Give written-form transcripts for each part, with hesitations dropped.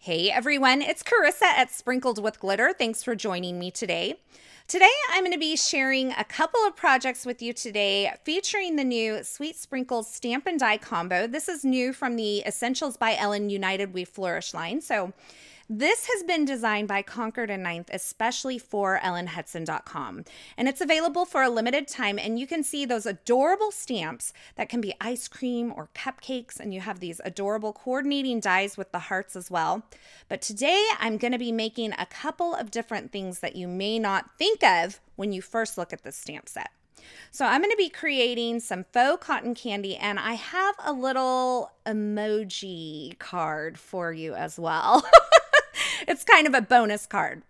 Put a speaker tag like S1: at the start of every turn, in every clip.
S1: Hey everyone, it's Carissa at Sprinkled with Glitter. Thanks for joining me today. Today I'm going to be sharing a couple of projects with you today featuring the new Sweet Sprinkles Stamp and Die combo. This is new from the Essentials by Ellen United We Flourish line. So this has been designed by Concord 9th, especially for ellenhudson.com. And it's available for a limited time, and you can see those adorable stamps that can be ice cream or cupcakes, and you have these adorable coordinating dies with the hearts as well. But today I'm going to be making a couple of different things that you may not think of when you first look at this stamp set. So I'm going to be creating some faux cotton candy, and I have a little emoji card for you as well. It's kind of a bonus card.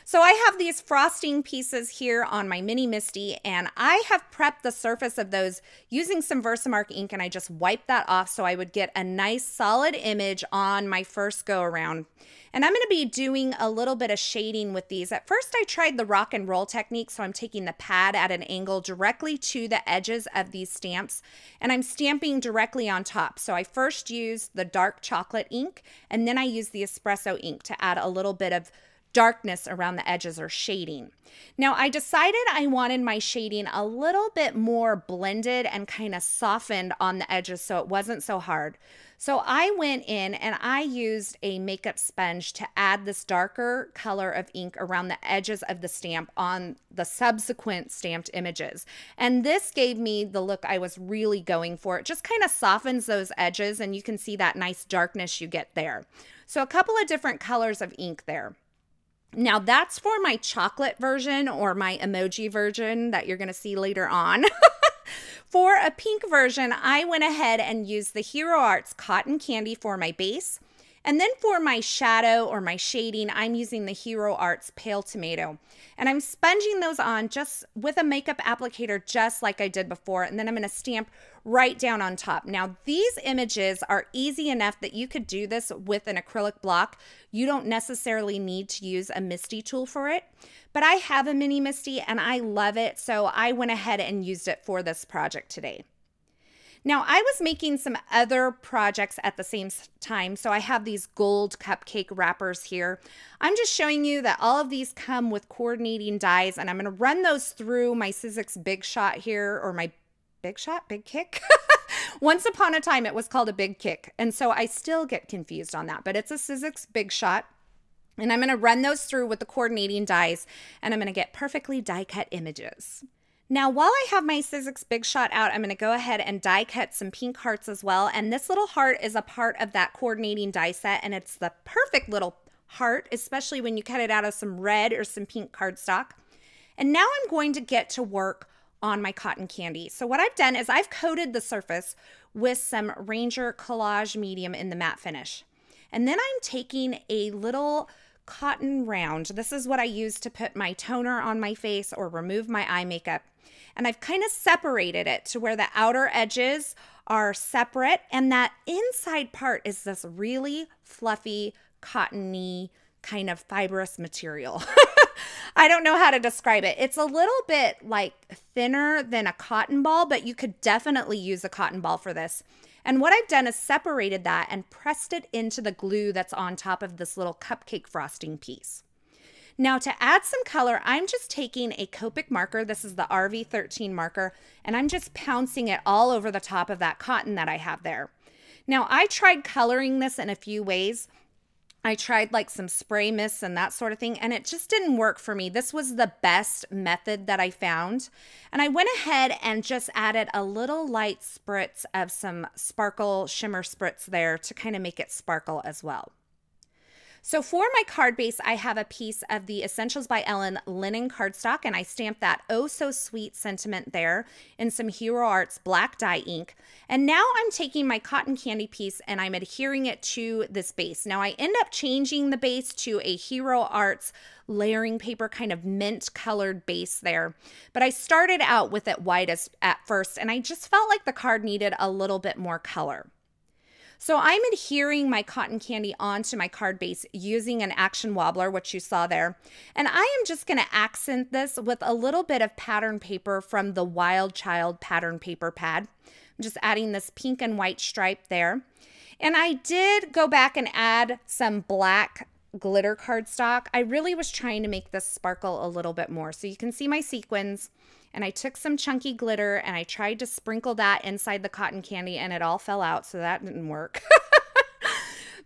S1: So I have these frosting pieces here on my Mini Misty, and I have prepped the surface of those using some Versamark ink, and I just wiped that off so I would get a nice solid image on my first go around. And I'm going to be doing a little bit of shading with these. At first I tried the rock and roll technique, so I'm taking the pad at an angle directly to the edges of these stamps, and I'm stamping directly on top. So I first used the dark chocolate ink, and then I used the espresso ink to add a little bit of darkness around the edges or shading. Now I decided I wanted my shading a little bit more blended and kind of softened on the edges so it wasn't so hard. So I went in and I used a makeup sponge to add this darker color of ink around the edges of the stamp on the subsequent stamped images. And this gave me the look I was really going for. It just kind of softens those edges, and you can see that nice darkness you get there. So a couple of different colors of ink there. Now that's for my chocolate version or my emoji version that you're going to see later on. For a pink version, I went ahead and used the Hero Arts Cotton Candy for my base. And then for my shadow or my shading, I'm using the Hero Arts Pale Tomato. And I'm sponging those on just with a makeup applicator just like I did before. And then I'm going to stamp right down on top. Now these images are easy enough that you could do this with an acrylic block. You don't necessarily need to use a Misty tool for it. But I have a Mini Misty and I love it. So I went ahead and used it for this project today. Now, I was making some other projects at the same time, so I have these gold cupcake wrappers here. I'm just showing you that all of these come with coordinating dies, and I'm going to run those through my Sizzix Big Shot here, or my Big Shot? Big Kick? Once upon a time, it was called a Big Kick, and so I still get confused on that, but it's a Sizzix Big Shot. And I'm going to run those through with the coordinating dies, and I'm going to get perfectly die-cut images. Now, while I have my Sizzix Big Shot out, I'm going to go ahead and die cut some pink hearts as well. And this little heart is a part of that coordinating die set, and it's the perfect little heart, especially when you cut it out of some red or some pink cardstock. And now I'm going to get to work on my cotton candy. So what I've done is I've coated the surface with some Ranger Collage Medium in the matte finish. And then I'm taking a little cotton round. This is what I use to put my toner on my face or remove my eye makeup. And I've kind of separated it to where the outer edges are separate, and that inside part is this really fluffy, cottony, kind of fibrous material. I don't know how to describe it. It's a little bit like thinner than a cotton ball, but you could definitely use a cotton ball for this. And what I've done is separated that and pressed it into the glue that's on top of this little cupcake frosting piece. Now to add some color, I'm just taking a COPIC marker. This is the RV13 marker, and I'm just pouncing it all over the top of that cotton that I have there. Now I tried coloring this in a few ways. I tried like some spray mists and that sort of thing, and it just didn't work for me. This was the best method that I found. And I went ahead and just added a little light spritz of some sparkle shimmer spritz there to kind of make it sparkle as well. So for my card base, I have a piece of the Essentials by Ellen linen cardstock, and I stamped that Oh So Sweet sentiment there in some Hero Arts black dye ink. And now I'm taking my cotton candy piece and I'm adhering it to this base. Now I end up changing the base to a Hero Arts layering paper kind of mint colored base there. But I started out with it white at first, and I just felt like the card needed a little bit more color. So I'm adhering my cotton candy onto my card base using an action wobbler, which you saw there. And I am just going to accent this with a little bit of pattern paper from the Wild Child pattern paper pad. I'm just adding this pink and white stripe there. And I did go back and add some black glitter cardstock. I really was trying to make this sparkle a little bit more. So you can see my sequins, and I took some chunky glitter and I tried to sprinkle that inside the cotton candy, and it all fell out, so that didn't work.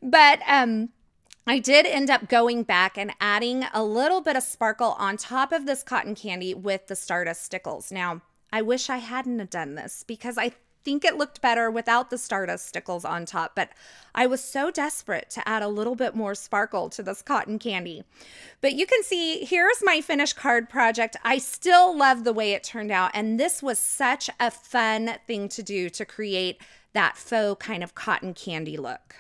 S1: But I did end up going back and adding a little bit of sparkle on top of this cotton candy with the Stardust stickles. Now, I wish I hadn't done this because I think it looked better without the Stardust stickles on top, but I was so desperate to add a little bit more sparkle to this cotton candy. But you can see, here's my finished card project. I still love the way it turned out, and this was such a fun thing to do to create that faux kind of cotton candy look.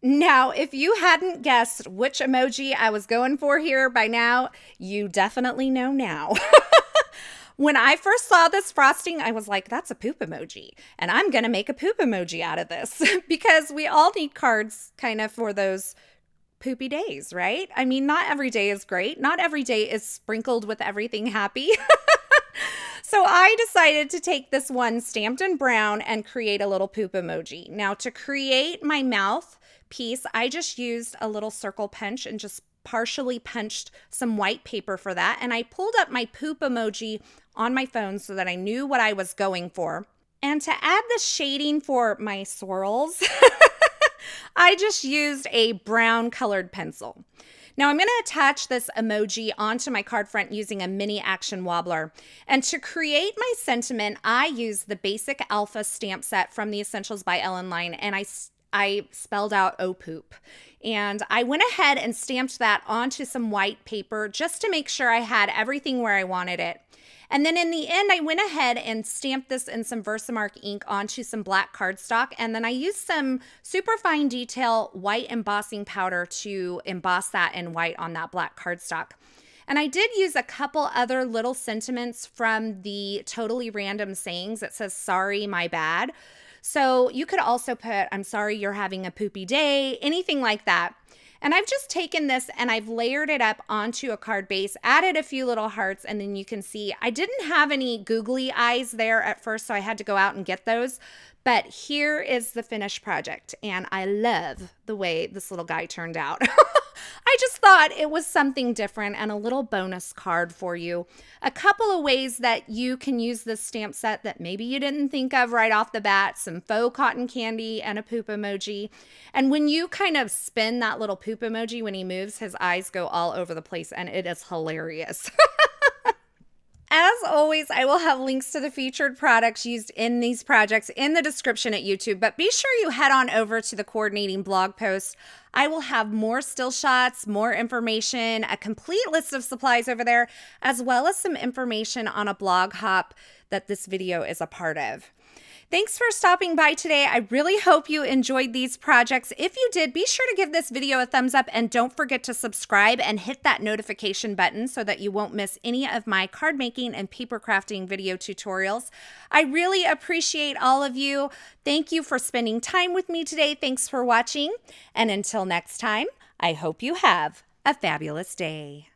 S1: Now, if you hadn't guessed which emoji I was going for here by now, you definitely know now. When I first saw this frosting, I was like, that's a poop emoji, and I'm going to make a poop emoji out of this because we all need cards kind of for those poopy days, right? I mean, not every day is great. Not every day is sprinkled with everything happy. So I decided to take this one stamped in brown and create a little poop emoji. Now, to create my mouth piece, I just used a little circle punch and just partially punched some white paper for that. And I pulled up my poop emoji on my phone so that I knew what I was going for. And to add the shading for my swirls, I just used a brown colored pencil. Now I'm going to attach this emoji onto my card front using a mini action wobbler. And to create my sentiment, I used the basic alpha stamp set from the Essentials by Ellen Line, and I spelled out "oh poop." And I went ahead and stamped that onto some white paper just to make sure I had everything where I wanted it. And then in the end, I went ahead and stamped this in some Versamark ink onto some black cardstock. And then I used some super fine detail white embossing powder to emboss that in white on that black cardstock. And I did use a couple other little sentiments from the Totally Random Sayings. It says, "Sorry, my bad." So you could also put, "I'm sorry you're having a poopy day," anything like that. And I've just taken this and I've layered it up onto a card base, added a few little hearts, and then you can see I didn't have any googly eyes there at first, so I had to go out and get those. But here is the finished project, and I love the way this little guy turned out. I just thought it was something different and a little bonus card for you. A couple of ways that you can use this stamp set that maybe you didn't think of right off the bat: some faux cotton candy and a poop emoji. And when you kind of spin that little poop emoji, when he moves, his eyes go all over the place, and it is hilarious. As always, I will have links to the featured products used in these projects in the description at YouTube, but be sure you head on over to the coordinating blog post. I will have more still shots, more information, a complete list of supplies over there, as well as some information on a blog hop that this video is a part of. Thanks for stopping by today. I really hope you enjoyed these projects. If you did, be sure to give this video a thumbs up and don't forget to subscribe and hit that notification button so that you won't miss any of my card making and paper crafting video tutorials. I really appreciate all of you. Thank you for spending time with me today. Thanks for watching. And until next time, I hope you have a fabulous day.